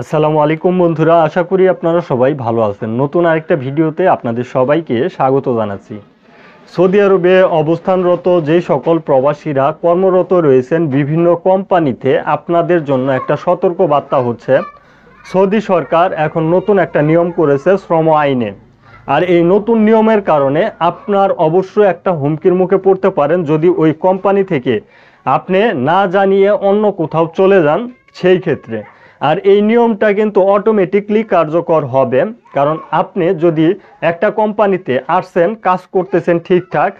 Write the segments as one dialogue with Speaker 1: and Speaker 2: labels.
Speaker 1: আসসালামু আলাইকুম বন্ধুরা, আশা করি আপনারা সবাই ভালো আছেন। নতুন আরেকটা ভিডিওতে আপনাদের সবাইকে স্বাগত জানাচ্ছি। সৌদি আরবে অবস্থানরত যে সকল প্রবাসীরা কর্মরত রয়েছেন বিভিন্ন কোম্পানিতে, আপনাদের জন্য একটা সতর্ক বার্তা হচ্ছে, সৌদি সরকার এখন নতুন একটা নিয়ম করেছে শ্রম আইনে। আর এই নতুন নিয়মের কারণে আপনার অবশ্যই একটা হুমকির মুখে পড়তে পারেন যদি ওই কোম্পানি থেকে আপনি না জানিয়ে অন্য কোথাও চলে যান সেই ক্ষেত্রে। আর এই নিয়মটা কিন্তু অটোমেটিকলি কার্যকর হবে, কারণ আপনি যদি একটা কোম্পানিতে আসছেন, কাজ করতেছেন ঠিকঠাক,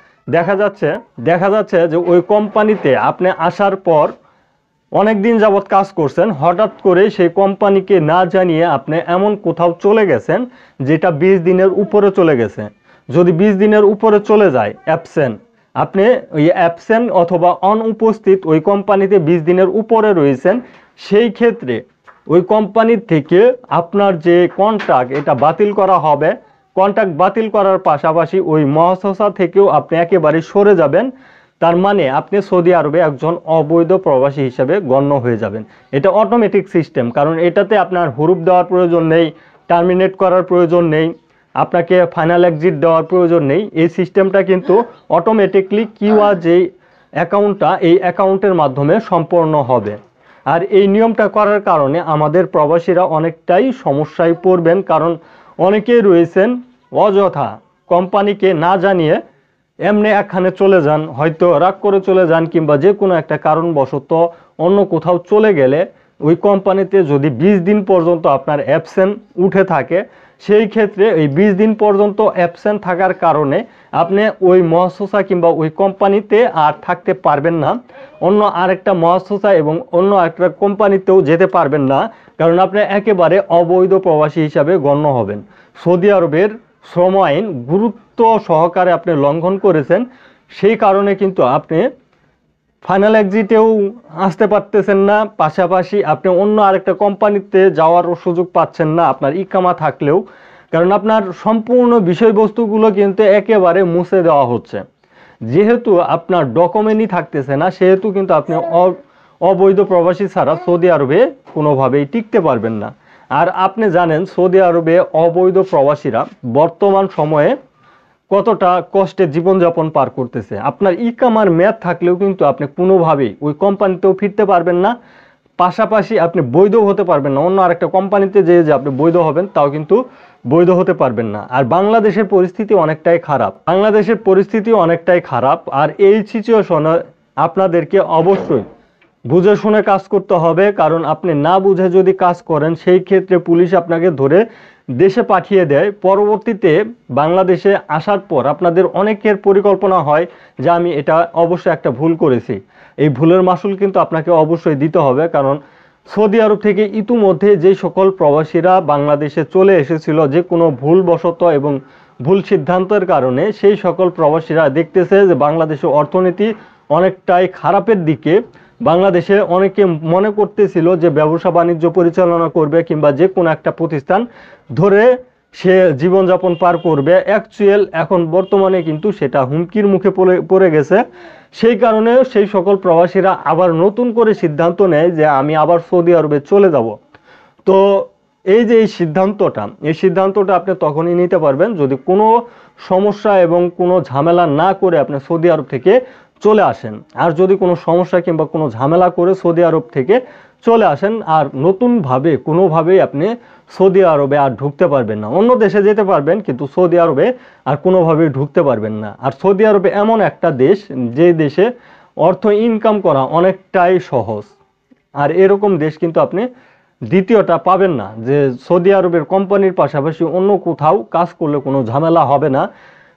Speaker 1: দেখা যাচ্ছে যে ওই কোম্পানিতে আপনি আসার পর অনেক দিন যাবৎ কাজ করছেন, হঠাৎ করে সেই কোম্পানিকে না জানিয়ে আপনি এমন কোথাও চলে গেছেন যেটা 20 দিনের উপরে চলে গেছে। যদি 20 দিনের উপরে চলে যায় অ্যাবসেন্ট, আপনি ওই অ্যাবসেন্ট অথবা অনুপস্থিত ওই কোম্পানিতে 20 দিনের উপরে রয়েছেন, সেই ক্ষেত্রে ওই কোম্পানির থেকে আপনার যে কন্ট্রাক্ট এটা বাতিল করা হবে। কন্ট্রাক্ট বাতিল করার পাশাপাশি ওই মহাসা থেকেও আপনি একেবারে সরে যাবেন। তার মানে আপনি সৌদি আরবে একজন অবৈধ প্রবাসী হিসেবে গণ্য হয়ে যাবেন। এটা অটোমেটিক সিস্টেম, কারণ এটাতে আপনার হুরুপ দেওয়ার প্রয়োজন নেই, টার্মিনেট করার প্রয়োজন নেই, আপনাকে ফাইনাল এক্সিট দেওয়ার প্রয়োজন নেই। এই সিস্টেমটা কিন্তু অটোমেটিকলি কিওয়া যে অ্যাকাউন্টটা, এই অ্যাকাউন্টের মাধ্যমে সম্পন্ন হবে। আর এই নিয়মটা করার কারণে আমাদের প্রবাসীরা অনেকটাই সমস্যায় পড়বেন, কারণ অনেকেই রয়েছেন অযথা কোম্পানিকে না জানিয়ে এমনি একখানে চলে যান, হয়তো রাগ করে চলে যান, কিংবা যে কোনো একটা কারণবশত অন্য কোথাও চলে গেলে ওই কোম্পানিতে যদি 20 দিন পর্যন্ত আপনার অ্যাবসেন্ট উঠে থাকে, সেই ক্ষেত্রে এই 20 দিন পর্যন্ত অ্যাবসেন্ট থাকার কারণে আপনি ওই মহাসা কিংবা ওই কোম্পানিতে আর থাকতে পারবেন না, অন্য আরেকটা মহাসা এবং অন্য একটা কোম্পানিতেও যেতে পারবেন না, কারণ আপনি একেবারে অবৈধ প্রবাসী হিসাবে গণ্য হবেন। সৌদি আরবের শ্রম আইন গুরুত্ব সহকারে আপনি লঙ্ঘন করেছেন, সেই কারণে কিন্তু আপনি ফাইনাল এক্সিটেও আসতে পারতেছেন না, পাশাপাশি আপনি অন্য আরেকটা কোম্পানিতে যাওয়ারও সুযোগ পাচ্ছেন না আপনার ইকামা থাকলেও, কারণ আপনার সম্পূর্ণ বিষয়বস্তুগুলো কিন্তু একেবারে মুছে দেওয়া হচ্ছে। যেহেতু আপনার ডকুমেন্টই থাকতেছে না, সেহেতু কিন্তু আপনি অবৈধ প্রবাসী ছাড়া সৌদি আরবে কোনোভাবেই টিকতে পারবেন না। আর আপনি জানেন সৌদি আরবে অবৈধ প্রবাসীরা বর্তমান সময়ে কতটা কষ্টে জীবনযাপন পার করতেছে। আপনার ইকামার মেয়াদ থাকলেও কিন্তু আপনি কোনোভাবেই ওই কোম্পানিতেও ফিরতে পারবেন না, পাশাপাশি আপনি বৈধ হতে পারবেন না। অন্য আরেকটা কোম্পানিতে যে আপনি বৈধ হবেন, তাও কিন্তু বৈধ হতে পারবেন না। আর বাংলাদেশের পরিস্থিতি অনেকটাই খারাপ। আর এই সিচুয়েশনে আপনাদেরকে অবশ্যই বুঝে শুনে কাজ করতে হবে, কারণ আপনি না বুঝে যদি কাজ করেন, সেই ক্ষেত্রে পুলিশ আপনাকে ধরে দেশে পাঠিয়ে দেয়। পরবর্তীতে বাংলাদেশে আসার পর আপনাদের অনেকের পরিকল্পনা হয় যে আমি এটা অবশ্যই একটা ভুল করেছি, এই ভুলের মাসুল কিন্তু আপনাকে অবশ্যই দিতে হবে। কারণ সৌদি আরব থেকে ইতিমধ্যে যে সকল প্রবাসীরা বাংলাদেশে চলে এসেছিল যে কোনো ভুলবশত এবং ভুল সিদ্ধান্তের কারণে, সেই সকল প্রবাসীরা দেখতেছে যে বাংলাদেশের অর্থনীতি অনেকটাই খারাপের দিকে। বাংলাদেশে অনেকে মনে করতেছিল যে ব্যবসা বাণিজ্য পরিচালনা করবে কিংবা যে কোনো একটা প্রতিষ্ঠান ধরে সে জীবনযাপন পার করবে, অ্যাকচুয়াল এখন বর্তমানে কিন্তু সেটা হুমকির মুখে পড়ে গেছে। সেই কারণে সেই সকল প্রবাসীরা আবার নতুন করে সিদ্ধান্ত নেয় যে আমি আবার সৌদি আরবে চলে যাব। তো এই যে এই সিদ্ধান্তটা আপনি তখনই নিতে পারবেন যদি কোনো সমস্যা এবং কোনো ঝামেলা না করে আপনি সৌদি আরব থেকে চলে আসেন। আর যদি কোনো সমস্যা কিংবা কোনো ঝামেলা করে সৌদি আরব থেকে চলে আসেন, আর নতুনভাবে কোনোভাবেই আপনি সৌদি আরবে আর ঢুকতে পারবেন না। অন্য দেশে যেতে পারবেন, কিন্তু সৌদি আরবে আর কোনোভাবেই ঢুকতে পারবেন না। আর সৌদি আরবে এমন একটা দেশ, যে দেশে অর্থ ইনকাম করা অনেকটাই সহজ। আর এরকম দেশ কিন্তু আপনি দ্বিতীয়টা পাবেন না, যে সৌদি আরবের কোম্পানির পাশাপাশি অন্য কোথাও কাজ করলে কোনো ঝামেলা হবে না,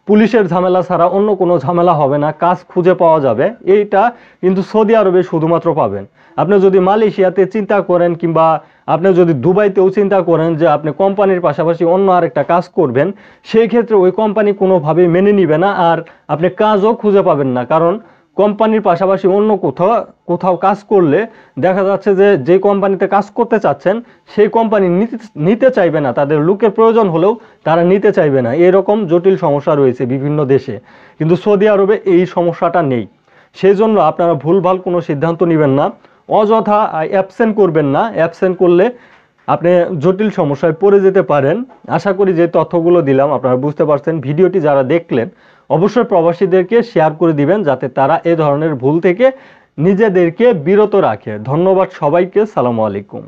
Speaker 1: পুলিশের ঝামেলা ছাড়া অন্য কোনো ঝামেলা হবে না, কাজ খুঁজে পাওয়া যাবে। এইটা কিন্তু সৌদি আরবে শুধুমাত্র পাবেন। আপনি যদি মালয়েশিয়াতে চিন্তা করেন কিংবা আপনি যদি দুবাইতেও চিন্তা করেন যে আপনি কোম্পানির পাশাপাশি অন্য আরেকটা কাজ করবেন, সেই ক্ষেত্রে ওই কোম্পানি কোনোভাবেই মেনে নিবে না, আর আপনি কাজও খুঁজে পাবেন না। কারণ কোম্পানির পাশাপাশি অন্য কোথাও কাজ করলে দেখা যাচ্ছে যে যে কোম্পানিতে কাজ করতে চাচ্ছেন সেই কোম্পানি নিতে চাইবে না, তাদের লোকের প্রয়োজন হলেও তারা নিতে চাইবে না। এরকম জটিল সমস্যা রয়েছে বিভিন্ন দেশে, কিন্তু সৌদি আরবে এই সমস্যাটা নেই। সেই জন্য আপনারা ভুলভাল কোনো সিদ্ধান্ত নেবেন না, অযথা অ্যাবসেন্ট করবেন না। অ্যাবসেন্ট করলে আপনি জটিল সমস্যায় পড়ে যেতে পারেন। আশা করি যে তথ্যগুলো দিলাম আপনারা বুঝতে পারছেন। ভিডিওটি যারা দেখলেন অবশ্যই প্রবাসীদেরকে শেয়ার করে দিবেন যাতে তারা এ ধরনের ভুল থেকে নিজেদেরকে বিরত রাখে। ধন্যবাদ সবাইকে। সালামু আলাইকুম।